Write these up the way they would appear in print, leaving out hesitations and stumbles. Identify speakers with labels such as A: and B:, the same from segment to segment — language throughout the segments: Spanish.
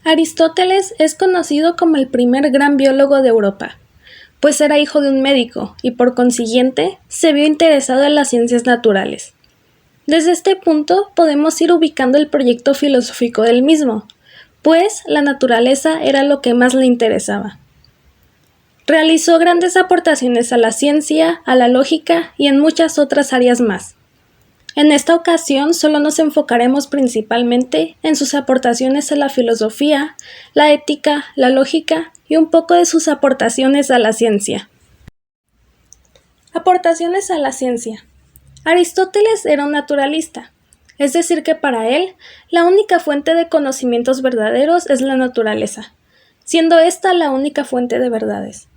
A: Aristóteles es conocido como el primer gran biólogo de Europa, pues era hijo de un médico y por consiguiente se vio interesado en las ciencias naturales. Desde este punto podemos ir ubicando el proyecto filosófico del mismo, pues la naturaleza era lo que más le interesaba. Realizó grandes aportaciones a la ciencia, a la lógica y en muchas otras áreas más. En esta ocasión solo nos enfocaremos principalmente en sus aportaciones a la filosofía, la ética, la lógica y un poco de sus aportaciones a la ciencia. Aportaciones a la ciencia. Aristóteles era un naturalista, es decir que para él la única fuente de conocimientos verdaderos es la naturaleza, siendo esta la única fuente de verdades.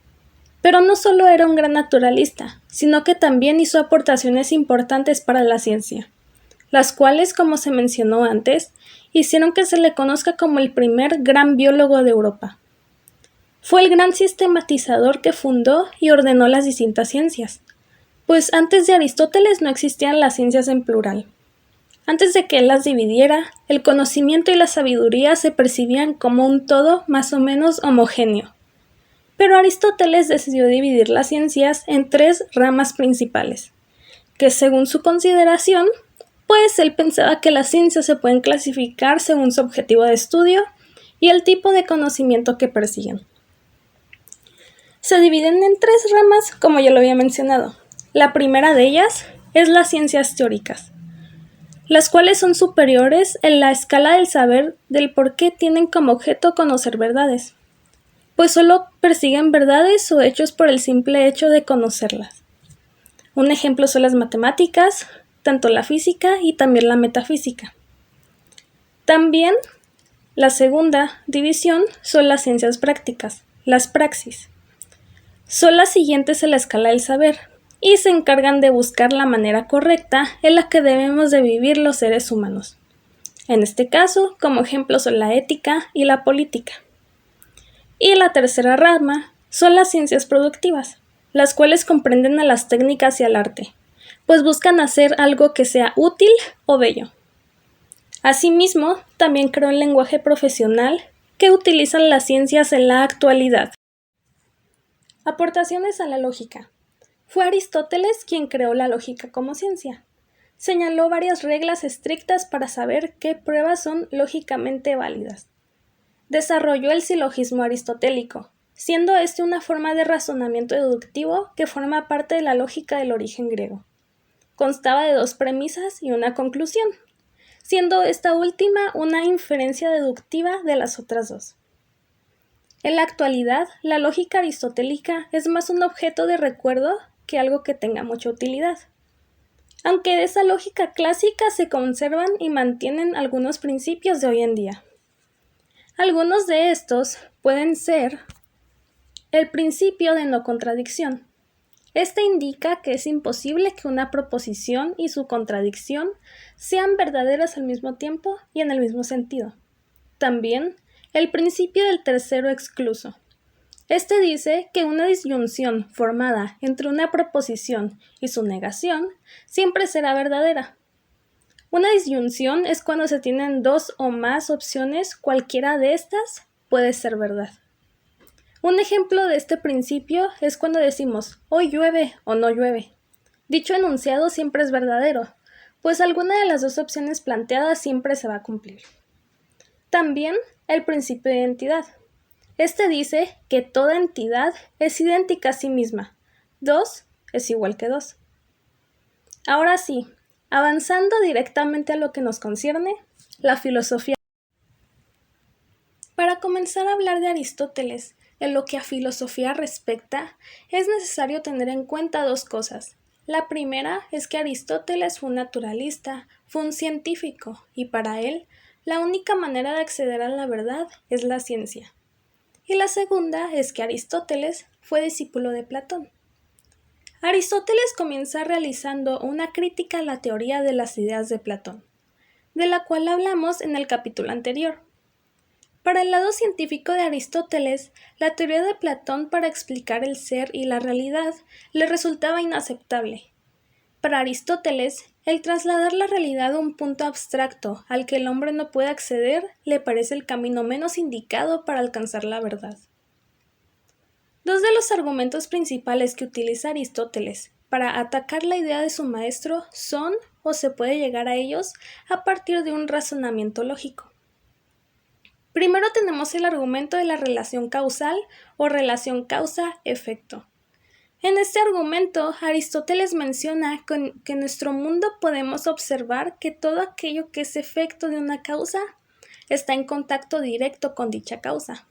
A: Pero no solo era un gran naturalista, sino que también hizo aportaciones importantes para la ciencia, las cuales, como se mencionó antes, hicieron que se le conozca como el primer gran biólogo de Europa. Fue el gran sistematizador que fundó y ordenó las distintas ciencias, pues antes de Aristóteles no existían las ciencias en plural. Antes de que él las dividiera, el conocimiento y la sabiduría se percibían como un todo más o menos homogéneo. Pero Aristóteles decidió dividir las ciencias en tres ramas principales, que según su consideración, pues él pensaba que las ciencias se pueden clasificar según su objetivo de estudio y el tipo de conocimiento que persiguen. Se dividen en tres ramas, como ya lo había mencionado. La primera de ellas es las ciencias teóricas, las cuales son superiores en la escala del saber del por qué tienen como objeto conocer verdades, pues solo persiguen verdades o hechos por el simple hecho de conocerlas. Un ejemplo son las matemáticas, tanto la física y también la metafísica. También la segunda división son las ciencias prácticas, las praxis. Son las siguientes en la escala del saber y se encargan de buscar la manera correcta en la que debemos de vivir los seres humanos. En este caso, como ejemplos son la ética y la política. Y la tercera rama son las ciencias productivas, las cuales comprenden a las técnicas y al arte, pues buscan hacer algo que sea útil o bello. Asimismo, también creó el lenguaje profesional que utilizan las ciencias en la actualidad. Aportaciones a la lógica. Fue Aristóteles quien creó la lógica como ciencia. Señaló varias reglas estrictas para saber qué pruebas son lógicamente válidas. Desarrolló el silogismo aristotélico, siendo este una forma de razonamiento deductivo que forma parte de la lógica del origen griego. Constaba de dos premisas y una conclusión, siendo esta última una inferencia deductiva de las otras dos. En la actualidad, la lógica aristotélica es más un objeto de recuerdo que algo que tenga mucha utilidad. Aunque de esa lógica clásica se conservan y mantienen algunos principios de hoy en día. Algunos de estos pueden ser el principio de no contradicción. Este indica que es imposible que una proposición y su contradicción sean verdaderas al mismo tiempo y en el mismo sentido. También el principio del tercero excluso. Este dice que una disyunción formada entre una proposición y su negación siempre será verdadera. Una disyunción es cuando se tienen dos o más opciones, cualquiera de estas puede ser verdad. Un ejemplo de este principio es cuando decimos hoy llueve o no llueve. Dicho enunciado siempre es verdadero, pues alguna de las dos opciones planteadas siempre se va a cumplir. También el principio de identidad. Este dice que toda entidad es idéntica a sí misma. 2 es igual que 2. Ahora sí, avanzando directamente a lo que nos concierne, la filosofía. Para comenzar a hablar de Aristóteles, en lo que a filosofía respecta, es necesario tener en cuenta dos cosas. La primera es que Aristóteles fue un naturalista, fue un científico, y para él, la única manera de acceder a la verdad es la ciencia. Y la segunda es que Aristóteles fue discípulo de Platón. Aristóteles comienza realizando una crítica a la teoría de las ideas de Platón, de la cual hablamos en el capítulo anterior. Para el lado científico de Aristóteles, la teoría de Platón para explicar el ser y la realidad le resultaba inaceptable, Para Aristóteles, el trasladar la realidad a un punto abstracto al que el hombre no puede acceder le parece el camino menos indicado para alcanzar la verdad. Dos de los argumentos principales que utiliza Aristóteles para atacar la idea de su maestro son, o se puede llegar a ellos, a partir de un razonamiento lógico. Primero tenemos el argumento de la relación causal o relación causa-efecto. En este argumento, Aristóteles menciona que en nuestro mundo podemos observar que todo aquello que es efecto de una causa está en contacto directo con dicha causa.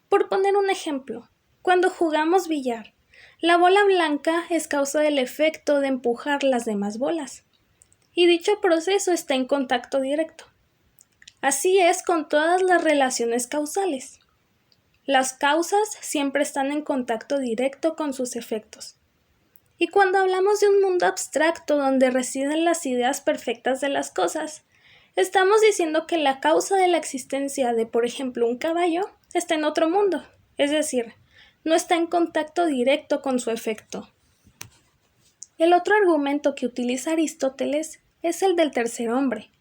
A: Por poner un ejemplo, cuando jugamos billar, la bola blanca es causa del efecto de empujar las demás bolas, y dicho proceso está en contacto directo. Así es con todas las relaciones causales. Las causas siempre están en contacto directo con sus efectos. Y cuando hablamos de un mundo abstracto donde residen las ideas perfectas de las cosas, estamos diciendo que la causa de la existencia de, por ejemplo, un caballo está en otro mundo, es decir, no está en contacto directo con su efecto. El otro argumento que utiliza Aristóteles es el del tercer hombre.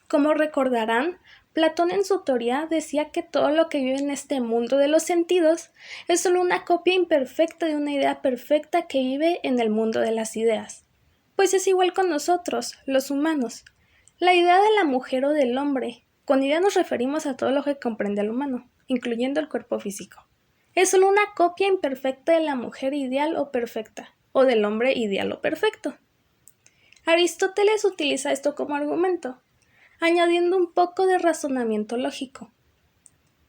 A: Como recordarán, Platón en su teoría decía que todo lo que vive en este mundo de los sentidos es solo una copia imperfecta de una idea perfecta que vive en el mundo de las ideas. Pues es igual con nosotros, los humanos. La idea de la mujer o del hombre, con idea nos referimos a todo lo que comprende al humano, incluyendo el cuerpo físico. Es solo una copia imperfecta de la mujer ideal o perfecta, o del hombre ideal o perfecto. Aristóteles utiliza esto como argumento, añadiendo un poco de razonamiento lógico.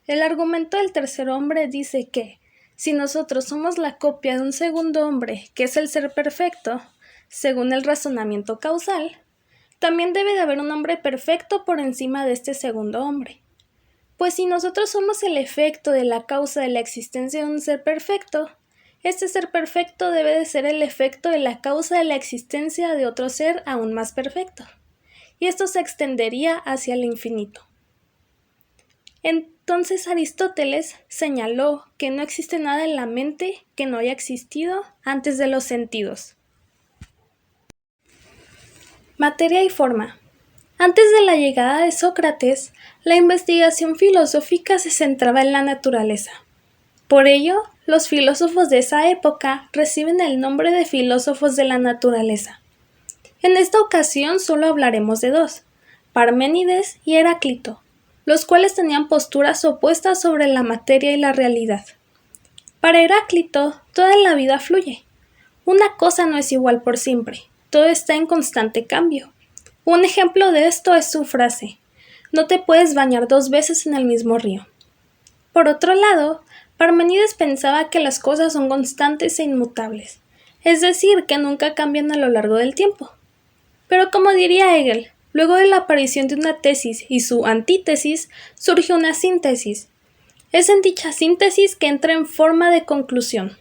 A: El argumento del tercer hombre dice que, si nosotros somos la copia de un segundo hombre, que es el ser perfecto, según el razonamiento causal, también debe de haber un hombre perfecto por encima de este segundo hombre. Pues si nosotros somos el efecto de la causa de la existencia de un ser perfecto, este ser perfecto debe de ser el efecto de la causa de la existencia de otro ser aún más perfecto. Y esto se extendería hacia el infinito. Entonces Aristóteles señaló que no existe nada en la mente que no haya existido antes de los sentidos. Materia y forma. Antes de la llegada de Sócrates, la investigación filosófica se centraba en la naturaleza. Por ello, los filósofos de esa época reciben el nombre de filósofos de la naturaleza. En esta ocasión solo hablaremos de dos, Parménides y Heráclito, los cuales tenían posturas opuestas sobre la materia y la realidad. Para Heráclito, toda la vida fluye. Una cosa no es igual por siempre, todo está en constante cambio. Un ejemplo de esto es su frase, no te puedes bañar 2 veces en el mismo río. Por otro lado, Parménides pensaba que las cosas son constantes e inmutables, es decir, que nunca cambian a lo largo del tiempo. Pero como diría Hegel, luego de la aparición de una tesis y su antítesis, surge una síntesis. Es en dicha síntesis que entra en forma de conclusión.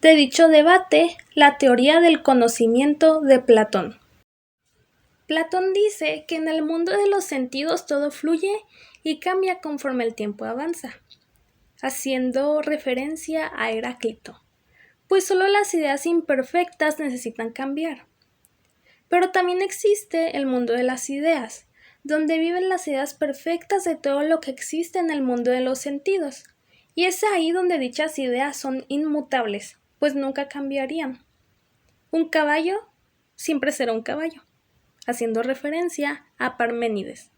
A: De dicho debate, la teoría del conocimiento de Platón. Platón dice que en el mundo de los sentidos todo fluye y cambia conforme el tiempo avanza, haciendo referencia a Heráclito, pues solo las ideas imperfectas necesitan cambiar. Pero también existe el mundo de las ideas, donde viven las ideas perfectas de todo lo que existe en el mundo de los sentidos, y es ahí donde dichas ideas son inmutables, pues nunca cambiarían. Un caballo siempre será un caballo, haciendo referencia a Parménides.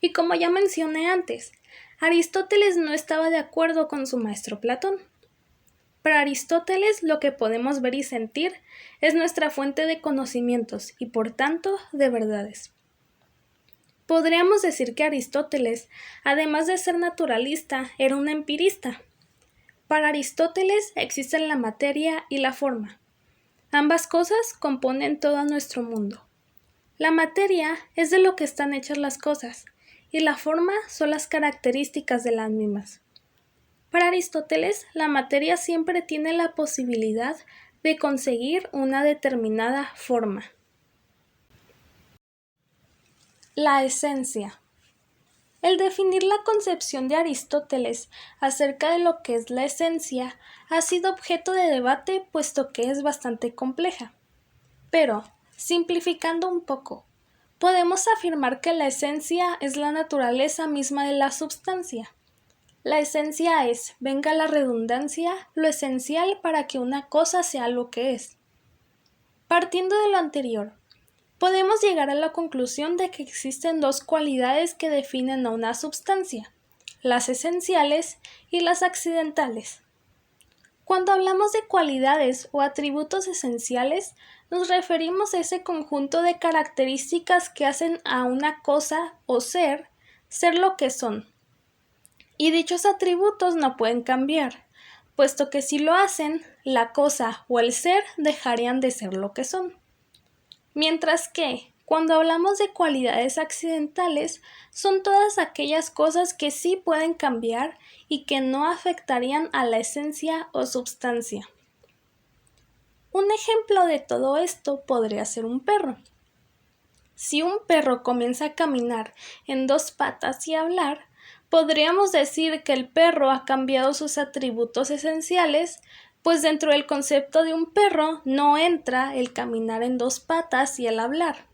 A: Y como ya mencioné antes, Aristóteles no estaba de acuerdo con su maestro Platón. Para Aristóteles, lo que podemos ver y sentir es nuestra fuente de conocimientos y, por tanto, de verdades. Podríamos decir que Aristóteles, además de ser naturalista, era un empirista. Para Aristóteles existen la materia y la forma. Ambas cosas componen todo nuestro mundo. La materia es de lo que están hechas las cosas, y la forma son las características de las mismas. Para Aristóteles, la materia siempre tiene la posibilidad de conseguir una determinada forma. La esencia. El definir la concepción de Aristóteles acerca de lo que es la esencia ha sido objeto de debate puesto que es bastante compleja. Pero, simplificando un poco, podemos afirmar que la esencia es la naturaleza misma de la substancia. La esencia es, venga la redundancia, lo esencial para que una cosa sea lo que es. Partiendo de lo anterior, podemos llegar a la conclusión de que existen dos cualidades que definen a una substancia, las esenciales y las accidentales. Cuando hablamos de cualidades o atributos esenciales, nos referimos a ese conjunto de características que hacen a una cosa o ser lo que son. Y dichos atributos no pueden cambiar, puesto que si lo hacen, la cosa o el ser dejarían de ser lo que son. Mientras que, cuando hablamos de cualidades accidentales, son todas aquellas cosas que sí pueden cambiar y que no afectarían a la esencia o substancia. Un ejemplo de todo esto podría ser un perro. Si un perro comienza a caminar en dos patas y hablar, podríamos decir que el perro ha cambiado sus atributos esenciales, pues dentro del concepto de un perro no entra el caminar en dos patas y el hablar.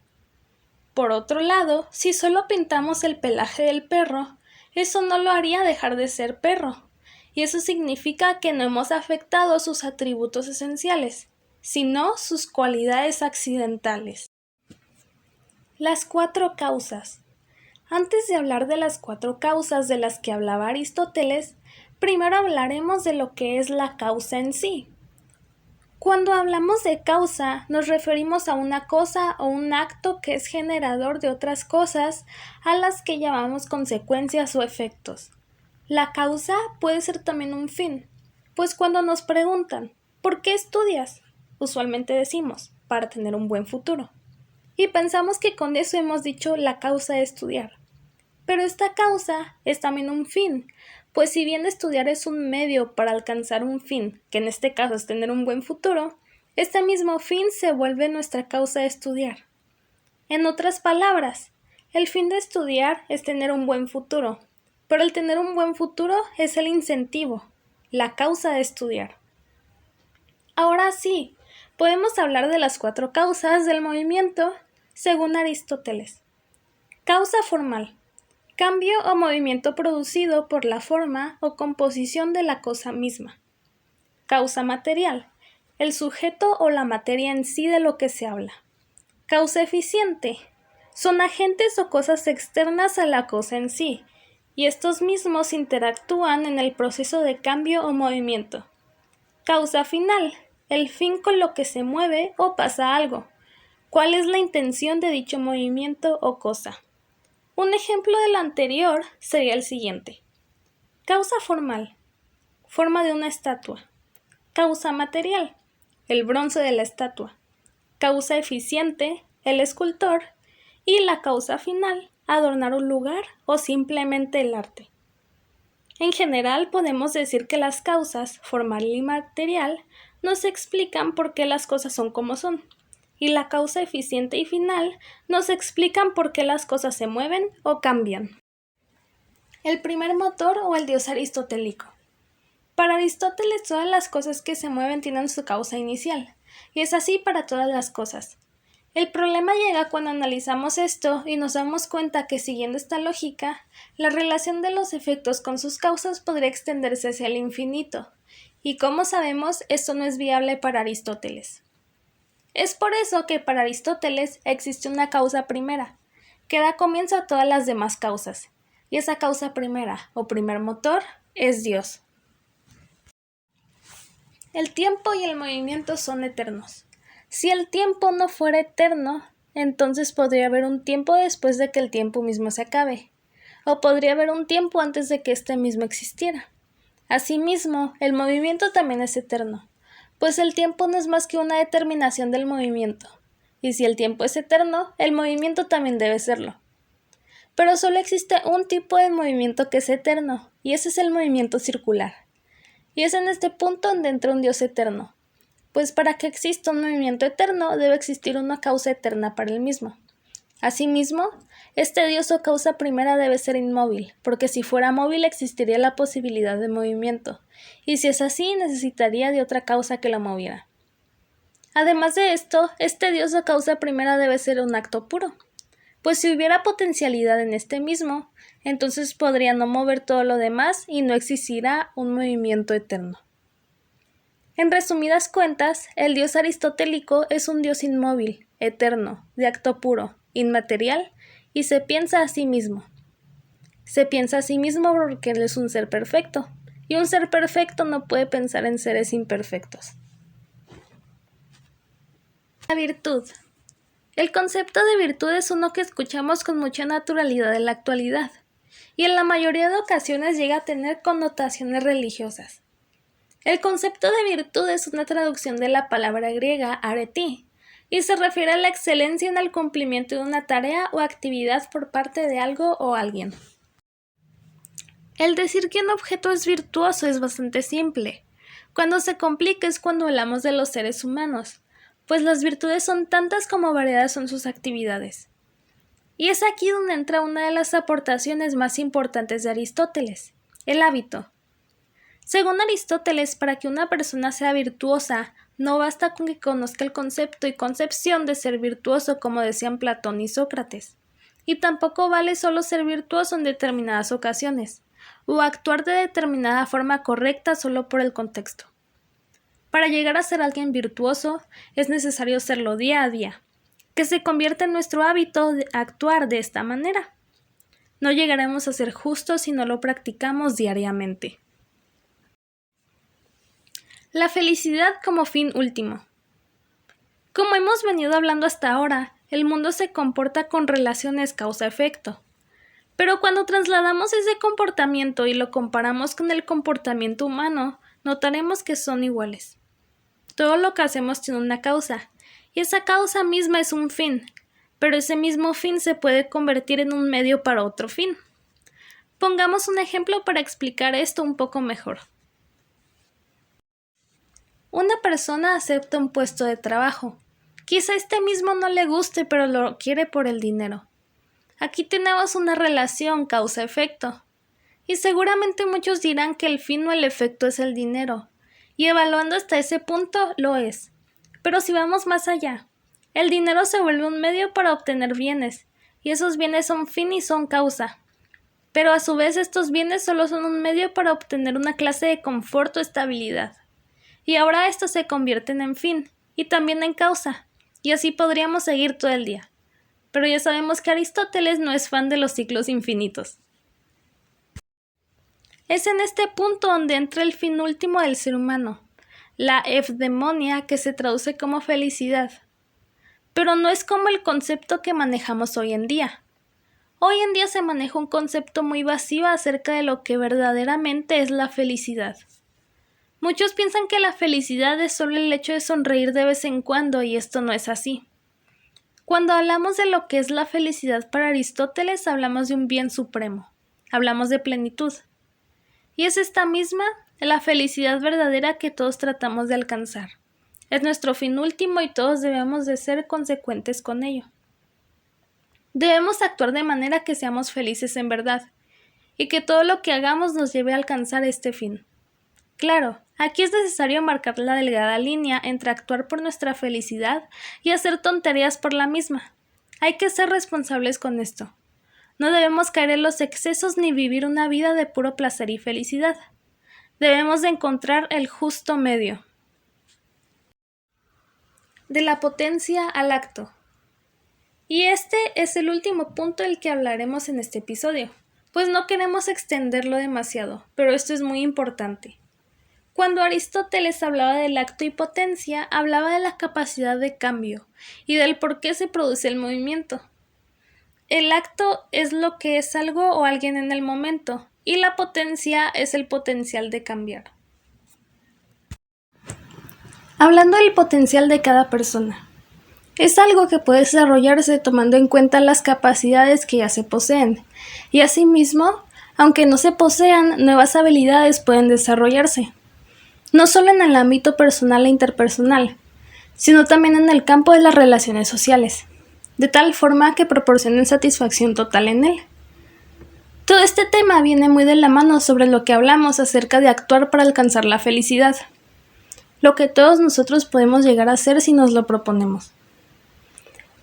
A: Por otro lado, si solo pintamos el pelaje del perro, eso no lo haría dejar de ser perro, y eso significa que no hemos afectado sus atributos esenciales, sino sus cualidades accidentales. Las cuatro causas. Antes de hablar de las cuatro causas de las que hablaba Aristóteles, primero hablaremos de lo que es la causa en sí. Cuando hablamos de causa, nos referimos a una cosa o un acto que es generador de otras cosas, a las que llamamos consecuencias o efectos. La causa puede ser también un fin, pues cuando nos preguntan, ¿por qué estudias? Usualmente decimos, para tener un buen futuro. Y pensamos que con eso hemos dicho la causa de estudiar. Pero esta causa es también un fin, pues si bien estudiar es un medio para alcanzar un fin, que en este caso es tener un buen futuro, este mismo fin se vuelve nuestra causa de estudiar. En otras palabras, el fin de estudiar es tener un buen futuro, pero el tener un buen futuro es el incentivo, la causa de estudiar. Ahora sí, podemos hablar de las cuatro causas del movimiento según Aristóteles. Causa formal. Cambio o movimiento producido por la forma o composición de la cosa misma. Causa material. El sujeto o la materia en sí de lo que se habla. Causa eficiente. Son agentes o cosas externas a la cosa en sí, y estos mismos interactúan en el proceso de cambio o movimiento. Causa final. El fin con lo que se mueve o pasa algo. ¿Cuál es la intención de dicho movimiento o cosa? Un ejemplo de lo anterior sería el siguiente. Causa formal. Forma de una estatua. Causa material. El bronce de la estatua. Causa eficiente. El escultor. Y la causa final. Adornar un lugar o simplemente el arte. En general podemos decir que las causas, formal y material, nos explican por qué las cosas son como son. Y la causa eficiente y final nos explican por qué las cosas se mueven o cambian. El primer motor o el dios aristotélico. Para Aristóteles todas las cosas que se mueven tienen su causa inicial, y es así para todas las cosas. El problema llega cuando analizamos esto y nos damos cuenta que siguiendo esta lógica, la relación de los efectos con sus causas podría extenderse hacia el infinito, y como sabemos, esto no es viable para Aristóteles. Es por eso que para Aristóteles existe una causa primera, que da comienzo a todas las demás causas, y esa causa primera, o primer motor, es Dios. El tiempo y el movimiento son eternos. Si el tiempo no fuera eterno, entonces podría haber un tiempo después de que el tiempo mismo se acabe, o podría haber un tiempo antes de que este mismo existiera. Asimismo, el movimiento también es eterno, pues el tiempo no es más que una determinación del movimiento, y si el tiempo es eterno, el movimiento también debe serlo. Pero solo existe un tipo de movimiento que es eterno, y ese es el movimiento circular. Y es en este punto donde entra un Dios eterno, pues para que exista un movimiento eterno debe existir una causa eterna para el mismo. Asimismo, este Dios o causa primera debe ser inmóvil, porque si fuera móvil existiría la posibilidad de movimiento, y si es así necesitaría de otra causa que la moviera. Además de esto, este tediosa causa primera debe ser un acto puro, pues si hubiera potencialidad en este mismo, entonces podría no mover todo lo demás y no existirá un movimiento eterno. En resumidas cuentas, el dios aristotélico es un dios inmóvil, eterno, de acto puro, inmaterial, y se piensa a sí mismo. Se piensa a sí mismo porque él es un ser perfecto, y un ser perfecto no puede pensar en seres imperfectos. La virtud. El concepto de virtud es uno que escuchamos con mucha naturalidad en la actualidad, y en la mayoría de ocasiones llega a tener connotaciones religiosas. El concepto de virtud es una traducción de la palabra griega areti, y se refiere a la excelencia en el cumplimiento de una tarea o actividad por parte de algo o alguien. El decir que un objeto es virtuoso es bastante simple. Cuando se complica es cuando hablamos de los seres humanos, pues las virtudes son tantas como variadas son sus actividades. Y es aquí donde entra una de las aportaciones más importantes de Aristóteles, el hábito. Según Aristóteles, para que una persona sea virtuosa, no basta con que conozca el concepto y concepción de ser virtuoso, como decían Platón y Sócrates. Y tampoco vale solo ser virtuoso en determinadas ocasiones, o actuar de determinada forma correcta solo por el contexto. Para llegar a ser alguien virtuoso, es necesario serlo día a día, que se convierta en nuestro hábito de actuar de esta manera. No llegaremos a ser justos si no lo practicamos diariamente. La felicidad como fin último. Como hemos venido hablando hasta ahora, el mundo se comporta con relaciones causa-efecto. Pero cuando trasladamos ese comportamiento y lo comparamos con el comportamiento humano, notaremos que son iguales. Todo lo que hacemos tiene una causa, y esa causa misma es un fin, pero ese mismo fin se puede convertir en un medio para otro fin. Pongamos un ejemplo para explicar esto un poco mejor. Una persona acepta un puesto de trabajo. Quizá este mismo no le guste, pero lo quiere por el dinero. Aquí tenemos una relación causa-efecto. Y seguramente muchos dirán que el fin o el efecto es el dinero. Y evaluando hasta ese punto, lo es. Pero si vamos más allá, el dinero se vuelve un medio para obtener bienes, y esos bienes son fin y son causa. Pero a su vez estos bienes solo son un medio para obtener una clase de confort o estabilidad. Y ahora estos se convierten en fin, y también en causa, y así podríamos seguir todo el día. Pero ya sabemos que Aristóteles no es fan de los ciclos infinitos. Es en este punto donde entra el fin último del ser humano, la eudemonia, que se traduce como felicidad. Pero no es como el concepto que manejamos hoy en día. Hoy en día se maneja un concepto muy vacío acerca de lo que verdaderamente es la felicidad. Muchos piensan que la felicidad es solo el hecho de sonreír de vez en cuando, y esto no es así. Cuando hablamos de lo que es la felicidad para Aristóteles, hablamos de un bien supremo, hablamos de plenitud. Y es esta misma, la felicidad verdadera que todos tratamos de alcanzar. Es nuestro fin último y todos debemos de ser consecuentes con ello. Debemos actuar de manera que seamos felices en verdad, y que todo lo que hagamos nos lleve a alcanzar este fin. Claro, aquí es necesario marcar la delgada línea entre actuar por nuestra felicidad y hacer tonterías por la misma. Hay que ser responsables con esto. No debemos caer en los excesos ni vivir una vida de puro placer y felicidad. Debemos de encontrar el justo medio. De la potencia al acto. Y este es el último punto del que hablaremos en este episodio, pues no queremos extenderlo demasiado, pero esto es muy importante. Cuando Aristóteles hablaba del acto y potencia, hablaba de la capacidad de cambio y del por qué se produce el movimiento. El acto es lo que es algo o alguien en el momento, y la potencia es el potencial de cambiar. Hablando del potencial de cada persona, es algo que puede desarrollarse tomando en cuenta las capacidades que ya se poseen, y asimismo, aunque no se posean, nuevas habilidades pueden desarrollarse, no solo en el ámbito personal e interpersonal, sino también en el campo de las relaciones sociales, de tal forma que proporcionen satisfacción total en él. Todo este tema viene muy de la mano sobre lo que hablamos acerca de actuar para alcanzar la felicidad. lo que todos nosotros podemos llegar a hacer si nos lo proponemos.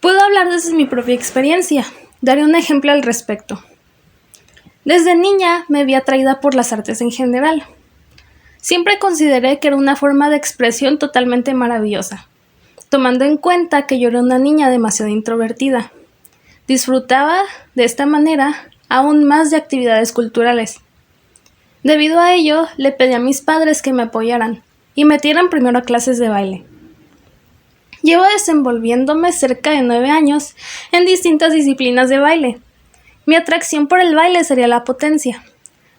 A: Puedo hablar desde mi propia experiencia. Daré un ejemplo al respecto. Desde niña me vi atraída por las artes en general. Siempre consideré que era una forma de expresión totalmente maravillosa, tomando en cuenta que yo era una niña demasiado introvertida. Disfrutaba, de esta manera, aún más de actividades culturales. Debido a ello, le pedí a mis padres que me apoyaran y metieran primero a clases de baile. Llevo desenvolviéndome cerca de 9 años en distintas disciplinas de baile. Mi atracción por el baile sería la potencia,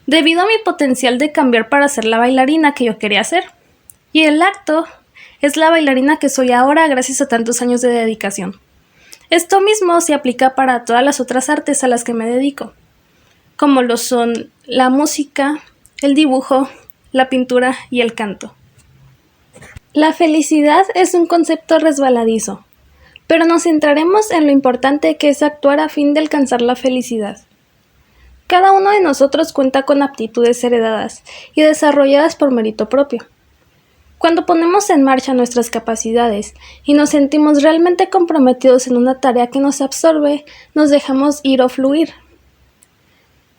A: debido a mi potencial de cambiar para ser la bailarina que yo quería ser. Y el acto es la bailarina que soy ahora gracias a tantos años de dedicación. Esto mismo se aplica para todas las otras artes a las que me dedico, como lo son la música, el dibujo, la pintura y el canto. La felicidad es un concepto resbaladizo, pero nos centraremos en lo importante que es actuar a fin de alcanzar la felicidad. Cada uno de nosotros cuenta con aptitudes heredadas y desarrolladas por mérito propio. Cuando ponemos en marcha nuestras capacidades y nos sentimos realmente comprometidos en una tarea que nos absorbe, nos dejamos ir o fluir.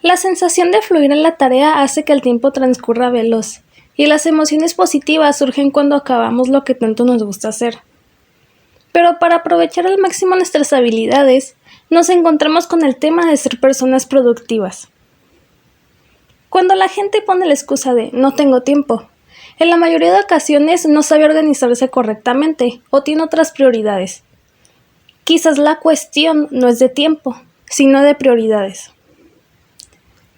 A: La sensación de fluir en la tarea hace que el tiempo transcurra veloz, y las emociones positivas surgen cuando acabamos lo que tanto nos gusta hacer. Pero para aprovechar al máximo nuestras habilidades, nos encontramos con el tema de ser personas productivas. Cuando la gente pone la excusa de "no tengo tiempo", en la mayoría de ocasiones no sabe organizarse correctamente o tiene otras prioridades. Quizás la cuestión no es de tiempo, sino de prioridades.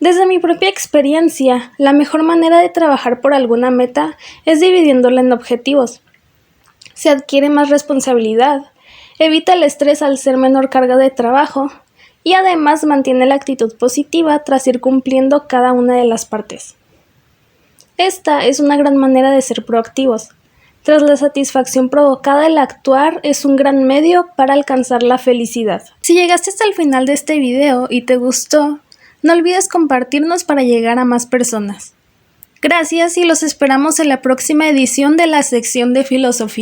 A: Desde mi propia experiencia, la mejor manera de trabajar por alguna meta es dividiéndola en objetivos. Se adquiere más responsabilidad, evita el estrés al ser menor carga de trabajo y además mantiene la actitud positiva tras ir cumpliendo cada una de las partes. Esta es una gran manera de ser proactivos. Tras la satisfacción provocada, el actuar es un gran medio para alcanzar la felicidad. Si llegaste hasta el final de este video y te gustó, no olvides compartirnos para llegar a más personas. Gracias y los esperamos en la próxima edición de la sección de filosofía.